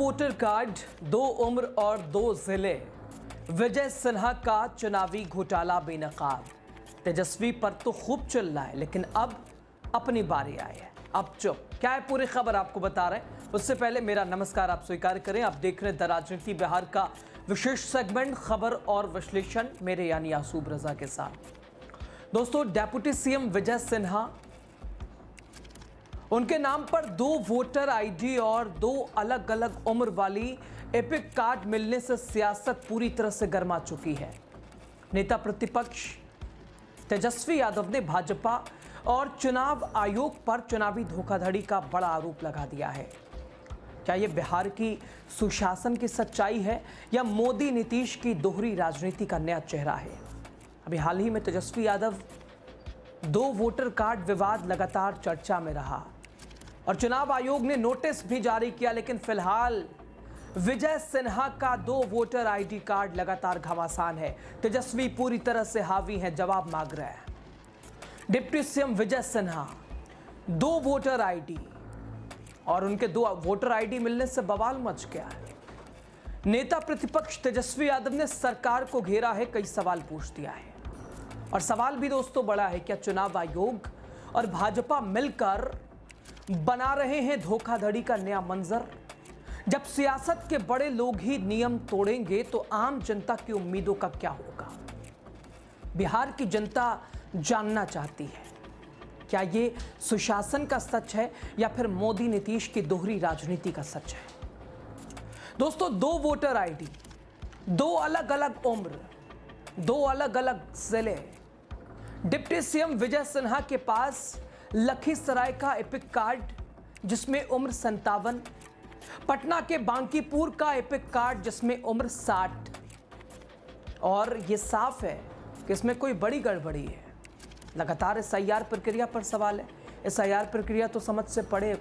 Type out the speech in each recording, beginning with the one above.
Voter card, दो उम्र और दो जिले। विजय सिन्हा का चुनावी घोटाला बेनकाब। तेजस्वी पर तो खूब चल रहा है, लेकिन अब अपनी बारी आई है। अब चुप। क्या है पूरी खबर आपको बता रहे हैं। उससे पहले मेरा नमस्कार आप स्वीकार करें। आप देख रहे हैं द राजनीति बिहार का विशेष सेगमेंट खबर और विश्लेषण, मेरे यानी यासूब रजा के साथ। दोस्तों, डेप्यूटी सीएम विजय सिन्हा, उनके नाम पर दो वोटर आईडी और दो अलग अलग उम्र वाली एपिक कार्ड मिलने से सियासत पूरी तरह से गर्मा चुकी है। नेता प्रतिपक्ष तेजस्वी यादव ने भाजपा और चुनाव आयोग पर चुनावी धोखाधड़ी का बड़ा आरोप लगा दिया है। क्या यह बिहार की सुशासन की सच्चाई है या मोदी नीतीश की दोहरी राजनीति का नया चेहरा है? अभी हाल ही में तेजस्वी यादव दो वोटर कार्ड विवाद लगातार चर्चा में रहा और चुनाव आयोग ने नोटिस भी जारी किया, लेकिन फिलहाल विजय सिन्हा का दो वोटर आईडी कार्ड लगातार घमासान है। तेजस्वी पूरी तरह से हावी हैं, जवाब मांग रहे हैं। डिप्टी सीएम विजय सिन्हा, दो वोटर आईडी और उनके दो वोटर आईडी मिलने से बवाल मच गया है। नेता प्रतिपक्ष तेजस्वी यादव ने सरकार को घेरा है, कई सवाल पूछ दिया है और सवाल भी दोस्तों बड़ा है। क्या चुनाव आयोग और भाजपा मिलकर बना रहे हैं धोखाधड़ी का नया मंजर? जब सियासत के बड़े लोग ही नियम तोड़ेंगे तो आम जनता की उम्मीदों का क्या होगा? बिहार की जनता जानना चाहती है, क्या ये सुशासन का सच है या फिर मोदी नीतीश की दोहरी राजनीति का सच है? दोस्तों, दो वोटर आईडी, दो अलग अलग उम्र, दो अलग अलग जिले। डिप्टी सीएम विजय सिन्हा के पास लखीसराय का एपिक कार्ड जिसमें उम्र 57, पटना के बांकीपुर का एपिक कार्ड जिसमें उम्र 60। और यह साफ है कि इसमें कोई बड़ी गड़बड़ी है। लगातार एसआईआर प्रक्रिया पर सवाल है। एसआईआर प्रक्रिया तो समझ से परे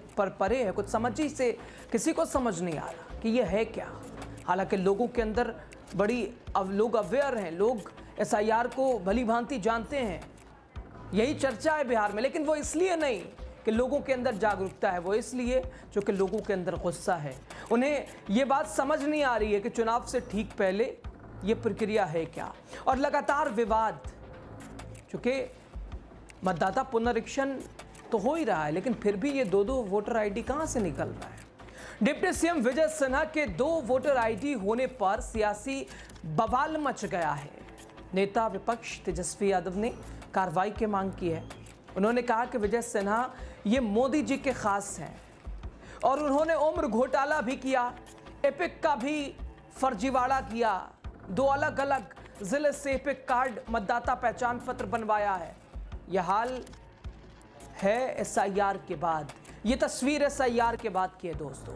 है, कुछ समझ ही से किसी को समझ नहीं आ रहा कि यह है क्या। हालांकि लोगों के अंदर लोग अवेयर हैं, लोग एसआईआर को भली भांति जानते हैं, यही चर्चा है बिहार में। लेकिन वो इसलिए नहीं कि लोगों के अंदर जागरूकता है, वो इसलिए क्योंकि लोगों के अंदर गुस्सा है। उन्हें ये बात समझ नहीं आ रही है कि चुनाव से ठीक पहले ये प्रक्रिया है क्या। और लगातार विवाद, चूंकि मतदाता पुनरीक्षण तो हो ही रहा है, लेकिन फिर भी ये दो दो वोटर आईडी कहां से निकल रहा है? डिप्टी सीएम विजय सिन्हा के दो वोटर आईडी होने पर सियासी बवाल मच गया है। नेता विपक्ष तेजस्वी यादव ने कार्रवाई की मांग की है। उन्होंने कहा कि विजय सिन्हा ये मोदी जी के खास हैं और उन्होंने उम्र घोटाला भी किया, एपिक का भी फर्जीवाड़ा किया, दो अलग अलग जिले से एपिक कार्ड मतदाता पहचान पत्र बनवाया है। यह हाल है एसआईआर के बाद, ये तस्वीर एसआईआर के बाद की है दोस्तों।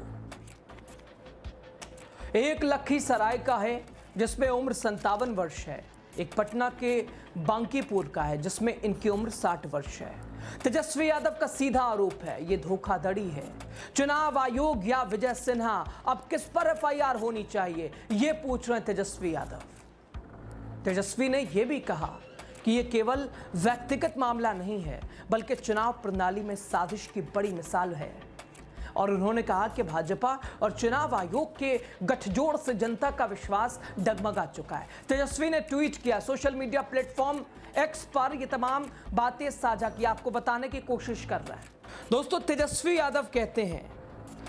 एक लखीसराय का है जिसमें उम्र 57 वर्ष है, एक पटना के बांकीपुर का है जिसमें इनकी उम्र 60 वर्ष है। तेजस्वी यादव का सीधा आरोप है ये धोखाधड़ी है। चुनाव आयोग या विजय सिन्हा, अब किस पर एफआईआर होनी चाहिए, ये पूछ रहे हैं तेजस्वी यादव। तेजस्वी ने यह भी कहा कि यह केवल व्यक्तिगत मामला नहीं है, बल्कि चुनाव प्रणाली में साजिश की बड़ी मिसाल है। और उन्होंने कहा कि भाजपा और चुनाव आयोग के गठजोड़ से जनता का विश्वास डगमगा चुका है। तेजस्वी ने ट्वीट किया, सोशल मीडिया प्लेटफॉर्म एक्स पर ये तमाम बातें साझा की, आपको बताने की कोशिश कर रहा है। दोस्तों, तेजस्वी यादव कहते हैं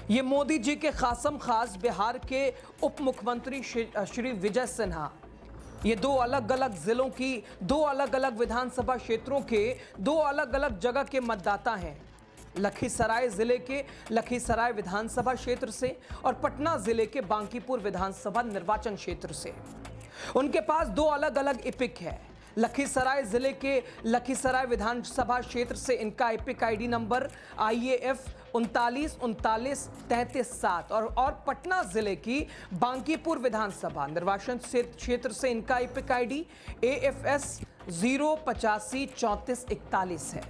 ये मोदी जी के खासम खास बिहार के उप मुख्यमंत्री श्री विजय सिन्हा, ये दो अलग अलग जिलों की, दो अलग अलग विधानसभा क्षेत्रों के, दो अलग अलग जगह के मतदाता हैं। लखीसराय जिले के लखीसराय विधानसभा क्षेत्र से और पटना जिले के बांकीपुर विधानसभा निर्वाचन क्षेत्र से। उनके पास दो अलग अलग एपिक है। लखीसराय जिले के लखीसराय विधानसभा क्षेत्र से इनका एपिक आईडी नंबर IAF 39393337 और पटना जिले की बांकीपुर विधानसभा निर्वाचन क्षेत्र से इनका एपिक आईडी AFS 0853441 है।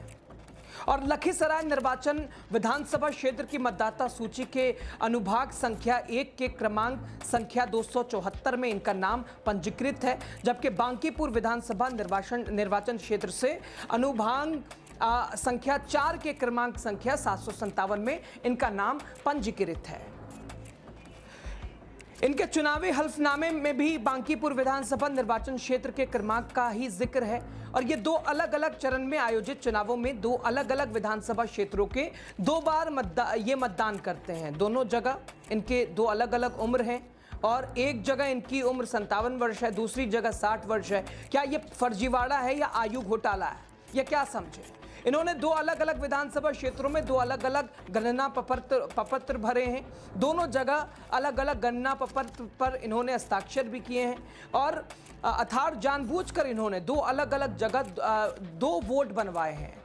और लखीसराय निर्वाचन विधानसभा क्षेत्र की मतदाता सूची के अनुभाग संख्या 1 के क्रमांक संख्या 274 में इनका नाम पंजीकृत है, जबकि बांकीपुर विधानसभा निर्वाचन क्षेत्र से अनुभाग संख्या 4 के क्रमांक संख्या 757 में इनका नाम पंजीकृत है। इनके चुनावी हल्फनामे में भी बांकीपुर विधानसभा निर्वाचन क्षेत्र के क्रमांक का ही जिक्र है और ये दो अलग अलग चरण में आयोजित चुनावों में दो अलग अलग विधानसभा क्षेत्रों के दो बार मतदान करते हैं। दोनों जगह इनके दो अलग अलग उम्र हैं और एक जगह इनकी उम्र 57 वर्ष है, दूसरी जगह 60 वर्ष है। क्या ये फर्जीवाड़ा है या आयु घोटाला है, ये क्या समझे? इन्होंने दो अलग अलग विधानसभा क्षेत्रों में दो अलग अलग गणना प्रपत्र भरे हैं। दोनों जगह अलग अलग गणना प्रपत्र पर इन्होंने हस्ताक्षर भी किए हैं और अर्थात जानबूझकर इन्होंने दो अलग अलग जगह दो वोट बनवाए हैं।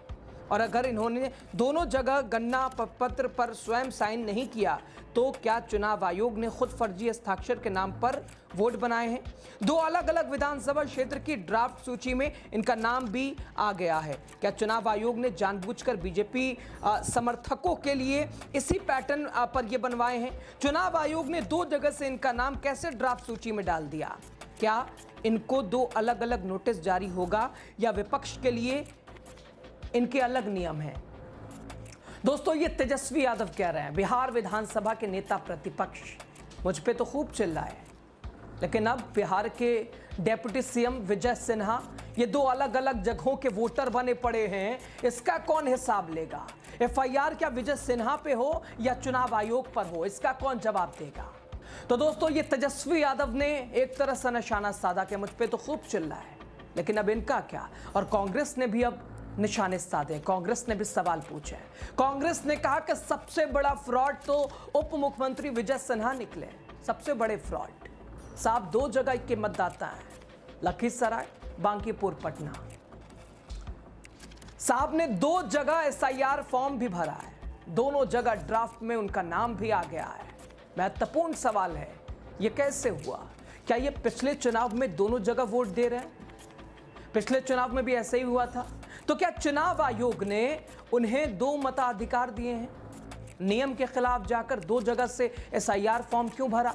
और अगर इन्होंने दोनों जगह गणना पत्र पर स्वयं साइन नहीं किया तो क्या चुनाव आयोग ने खुद फर्जी हस्ताक्षर के नाम पर वोट बनाए हैं? दो अलग अलग विधानसभा क्षेत्र की ड्राफ्ट सूची में इनका नाम भी आ गया है। क्या चुनाव आयोग ने जानबूझकर बीजेपी समर्थकों के लिए इसी पैटर्न पर ये बनवाए हैं? चुनाव आयोग ने दो जगह से इनका नाम कैसे ड्राफ्ट सूची में डाल दिया? क्या इनको दो अलग अलग नोटिस जारी होगा या विपक्ष के लिए इनके अलग नियम हैं? दोस्तों, ये तेजस्वी यादव कह रहे हैं, बिहार विधानसभा के नेता प्रतिपक्ष मुझ पे तो खूब चिल्लाए, लेकिन अब बिहार के डेप्यूटी सीएम विजय सिन्हा ये दो अलग अलग जगहों के वोटर बने पड़े हैं, इसका कौन हिसाब लेगा? एफआईआर क्या विजय सिन्हा पे हो या चुनाव आयोग पर हो, इसका कौन जवाब देगा? तो दोस्तों, ये तेजस्वी यादव ने एक तरह से निशाना साधा कि मुझ पे तो खूब चिल्लाए, लेकिन अब इनका क्या? और कांग्रेस ने भी अब निशाने साधे, कांग्रेस ने भी सवाल पूछे। कांग्रेस ने कहा कि सबसे बड़ा फ्रॉड तो उप मुख्यमंत्री विजय सिन्हा निकले, सबसे बड़े फ्रॉड। साहब, दो जगह के मतदाता हैं, लखीसराय, बांकीपुर, पटना। साहब ने दो जगह एसआईआर फॉर्म भी भरा है, दोनों जगह ड्राफ्ट में उनका नाम भी आ गया है। महत्वपूर्ण सवाल है, यह कैसे हुआ? क्या ये पिछले चुनाव में दोनों जगह वोट दे रहे हैं? पिछले चुनाव में भी ऐसे ही हुआ था। तो क्या चुनाव आयोग ने उन्हें दो मताधिकार दिए हैं? नियम के खिलाफ जाकर दो जगह से एसआईआर फॉर्म क्यों भरा?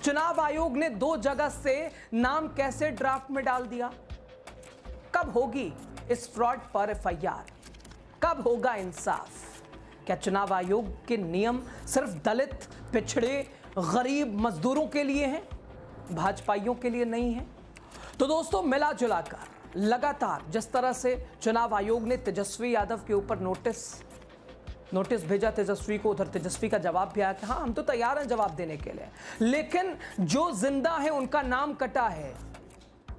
चुनाव आयोग ने दो जगह से नाम कैसे ड्राफ्ट में डाल दिया? कब होगी इस फ्रॉड पर एफआईआर? कब होगा इंसाफ? क्या चुनाव आयोग के नियम सिर्फ दलित, पिछड़े, गरीब, मजदूरों के लिए हैं, भाजपाइयों के लिए नहीं है? तो दोस्तों, मिला जुलाकर लगातार जिस तरह से चुनाव आयोग ने तेजस्वी यादव के ऊपर नोटिस भेजा तेजस्वी को, उधर तेजस्वी का जवाब भी आया कि हाँ, हम तो तैयार हैं जवाब देने के लिए, लेकिन जो जिंदा है उनका नाम कटा है,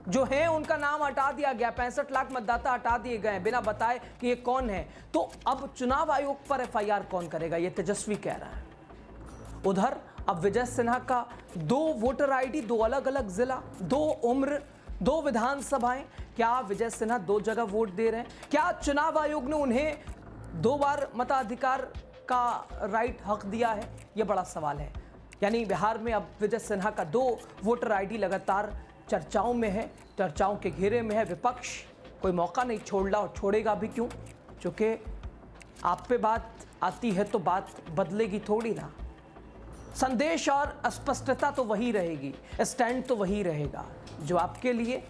जो है उनका नाम हटा दिया गया। 65 लाख मतदाता हटा दिए गए बिना बताए कि ये कौन है। तो अब चुनाव आयोग पर एफआईआर कौन करेगा, ये तेजस्वी कह रहा है। उधर अब विजय सिन्हा का दो वोटर आईडी, दो अलग अलग जिला, दो उम्र, दो विधानसभाएं। क्या विजय सिन्हा दो जगह वोट दे रहे हैं? क्या चुनाव आयोग ने उन्हें दो बार मताधिकार का राइट, हक दिया है? यह बड़ा सवाल है। यानी बिहार में अब विजय सिन्हा का दो वोटर आईडी लगातार चर्चाओं में है, चर्चाओं के घेरे में है। विपक्ष कोई मौका नहीं छोड़ रहा और छोड़ेगा भी क्यों? क्योंकि आप पे बात आती है तो बात बदलेगी थोड़ी ना। संदेश और अस्पष्टता तो वही रहेगी, स्टैंड तो वही रहेगा, जो आपके लिए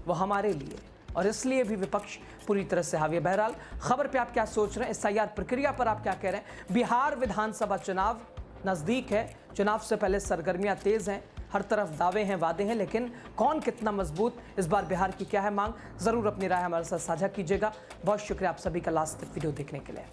वो हमारे लिए, और इसलिए भी विपक्ष पूरी तरह से हावी है। बहरहाल, खबर पे आप क्या सोच रहे हैं, एसआईआर प्रक्रिया पर आप क्या कह रहे हैं? बिहार विधानसभा चुनाव नजदीक है, चुनाव से पहले सरगर्मियां तेज हैं, हर तरफ दावे हैं, वादे हैं, लेकिन कौन कितना मजबूत, इस बार बिहार की क्या है मांग? जरूर अपनी राय हमारे साथ साझा कीजिएगा। बहुत शुक्रिया आप सभी का लास्ट तक वीडियो देखने के लिए।